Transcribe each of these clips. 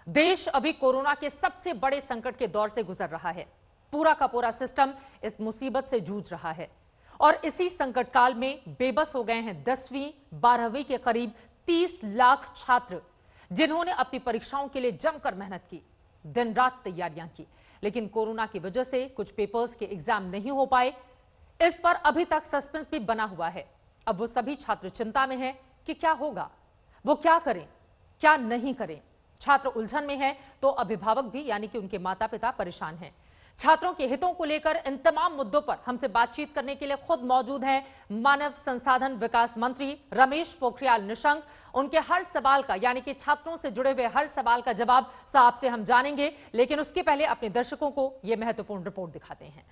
देश अभी कोरोना के सबसे बड़े संकट के दौर से गुजर रहा है। पूरा का पूरा सिस्टम इस मुसीबत से जूझ रहा है और इसी संकट काल में बेबस हो गए हैं 10वीं 12वीं के करीब 30 लाख छात्र, जिन्होंने अपनी परीक्षाओं के लिए जमकर मेहनत की, दिन रात तैयारियां की, लेकिन कोरोना की वजह से कुछ पेपर्स के एग्जाम नहीं हो पाए। इस पर अभी तक सस्पेंस भी बना हुआ है। अब वो सभी छात्र चिंता में हैं कि क्या होगा, वो क्या करें, क्या नहीं करें। छात्र उलझन में है तो अभिभावक भी यानी कि उनके माता पिता परेशान हैं। छात्रों के हितों को लेकर इन तमाम मुद्दों पर हमसे बातचीत करने के लिए खुद मौजूद हैं मानव संसाधन विकास मंत्री रमेश पोखरियाल निशंक। उनके हर सवाल का यानी कि छात्रों से जुड़े हुए हर सवाल का जवाब साहब से हम जानेंगे, लेकिन उसके पहले अपने दर्शकों को यह महत्वपूर्ण रिपोर्ट दिखाते हैं।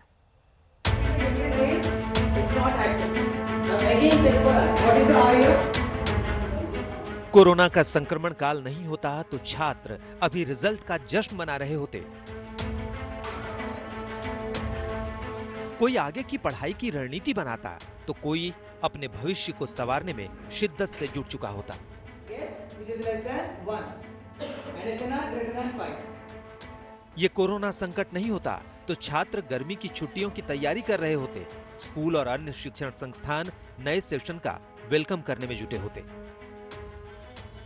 कोरोना का संक्रमण काल नहीं होता तो छात्र अभी रिजल्ट का जश्न मना रहे होते। कोई आगे की पढ़ाई की रणनीति बनाता तो कोई अपने भविष्य को संवारने में शिद्दत से जुट चुका होता। ये कोरोना संकट नहीं होता तो छात्र गर्मी की छुट्टियों की तैयारी कर रहे होते। स्कूल और अन्य शिक्षण संस्थान नए सेशन का वेलकम करने में जुटे होते।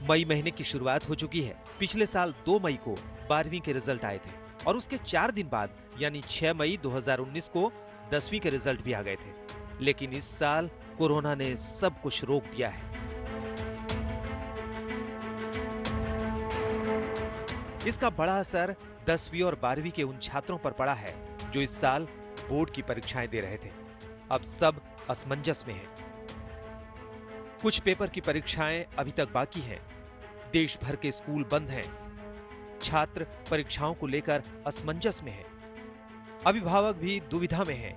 मई महीने की शुरुआत हो चुकी है। पिछले साल 2 मई को 12वीं के रिजल्ट आए थे और उसके 4 दिन बाद यानी 6 मई 2019 को 10वीं के रिजल्ट भी आ गए थे। लेकिन इस साल कोरोना ने सब कुछ रोक दिया है। इसका बड़ा असर 10वीं और 12वीं के उन छात्रों पर पड़ा है जो इस साल बोर्ड की परीक्षाएं दे रहे थे। अब सब असमंजस में हैं। कुछ पेपर की परीक्षाएं अभी तक बाकी हैं। देश भर के स्कूल बंद हैं। छात्र परीक्षाओं को लेकर असमंजस में हैं। अभिभावक भी दुविधा में हैं।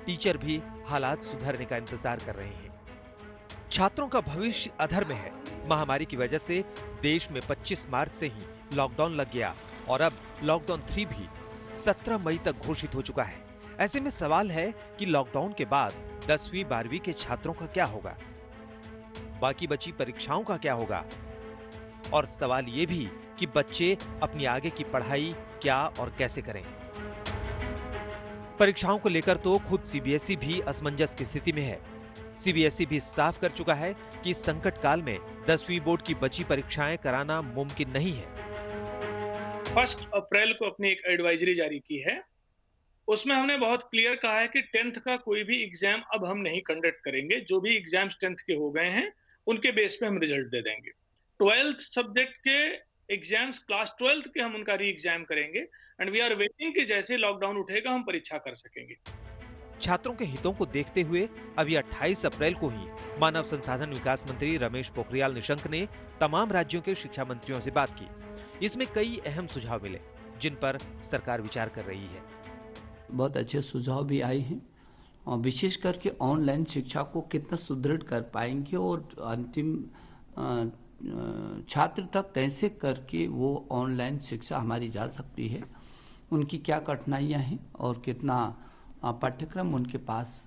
टीचर भी हालात सुधरने का इंतजार कर रहे हैं। छात्रों का भविष्य अधर में है। महामारी की वजह से देश में 25 मार्च से ही लॉकडाउन लग गया और अब लॉकडाउन 3 भी 17 मई तक घोषित हो चुका है। ऐसे में सवाल है कि लॉकडाउन के बाद 10वीं 12वीं के छात्रों का क्या होगा, बाकी बची परीक्षाओं का क्या होगा, और सवाल ये भी कि बच्चे अपनी आगे की पढ़ाई क्या और कैसे करें। परीक्षाओं को लेकर तो खुद सीबीएसई भी असमंजस की स्थिति में है। सीबीएसई भी साफ कर चुका है कि इस संकट काल में 10वीं बोर्ड की बची परीक्षाएं कराना मुमकिन नहीं है। 1 अप्रैल को अपनी एक एडवाइजरी जारी की है। उसमें हमने बहुत क्लियर कहा है कि 10th का कोई भी एग्जाम अब हम नहीं कंडक्ट करेंगे। जो भी एग्जाम्स 10th के हो गए हैं उनके बेस पे हम रिजल्ट दे देंगे। 12th सब्जेक्ट के एग्जाम्स क्लास 12th के हम उनका री एग्जाम करेंगे एंड वी आर वेटिंग कि जैसे लॉकडाउन उठेगा हम परीक्षा कर सकेंगे। छात्रों के हितों को देखते हुए अभी 28 अप्रैल को ही मानव संसाधन विकास मंत्री रमेश पोखरियाल निशंक ने तमाम राज्यों के शिक्षा मंत्रियों से बात की। इसमें कई अहम सुझाव मिले जिन पर सरकार विचार कर रही है। बहुत अच्छे सुझाव भी आए हैं और विशेष करके ऑनलाइन शिक्षा को कितना सुदृढ़ कर पाएंगे और अंतिम छात्र तक कैसे करके वो ऑनलाइन शिक्षा हमारी जा सकती है, उनकी क्या कठिनाइयां हैं और कितना पाठ्यक्रम उनके पास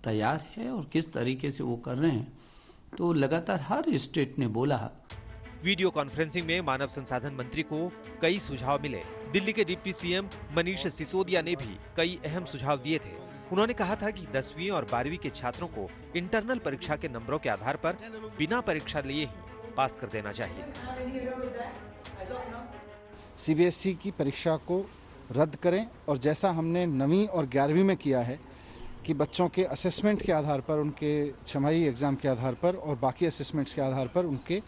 तैयार है और किस तरीके से वो कर रहे हैं। तो लगातार हर स्टेट ने बोला। वीडियो कॉन्फ्रेंसिंग में मानव संसाधन मंत्री को कई सुझाव मिले। दिल्ली के डिप्टी सीएम मनीष सिसोदिया ने भी कई अहम सुझाव दिए थे। उन्होंने कहा था कि 10वीं और 12वीं के छात्रों को इंटरनल परीक्षा के नंबरों के आधार पर बिना परीक्षा लिए ही पास कर देना चाहिए। सीबीएसई की परीक्षा को रद्द करें और जैसा हमने 9वीं और 11वीं में किया है कि बच्चों के असेसमेंट के आधार पर, उनके छमाही एग्जाम के आधार पर और बाकी असेसमेंट्स के आधार पर उनके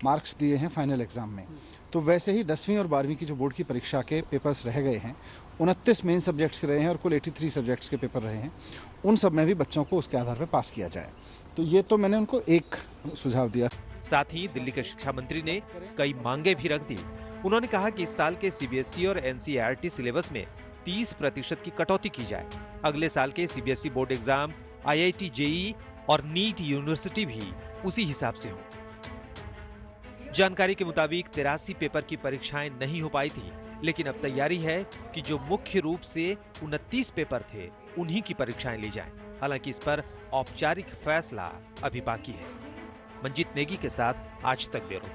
मार्क्स दिए हैं फाइनल एग्जाम में, तो वैसे ही 10वीं और 12वीं की जो बोर्ड की परीक्षा के पेपर्स रह गए हैं, 29 मेन सब्जेक्ट्स के रहे हैं और कुल 83 सब्जेक्ट्स के पेपर रहे हैं, उन सब में भी बच्चों को उसके आधार पर पास किया जाए। तो ये तो मैंने उनको एक सुझाव दिया। साथ ही दिल्ली के शिक्षा मंत्री ने कई मांगे भी रख दी। उन्होंने कहा कि इस साल के सीबीएसई और एनसीईआरटी सिलेबस में 30% की कटौती की जाए। अगले साल के CBSE board exam, IIT, JEE और नीट यूनिवर्सिटी भी उसी हिसाब से हो। जानकारी के मुताबिक 83 पेपर की परीक्षाएं नहीं हो पाई थी, लेकिन अब तैयारी है कि जो मुख्य रूप से 29 पेपर थे उन्हीं की परीक्षाएं ली जाएं। हालांकि इस पर औपचारिक फैसला अभी बाकी है। मंजीत नेगी के साथ आज तक ब्यूरो।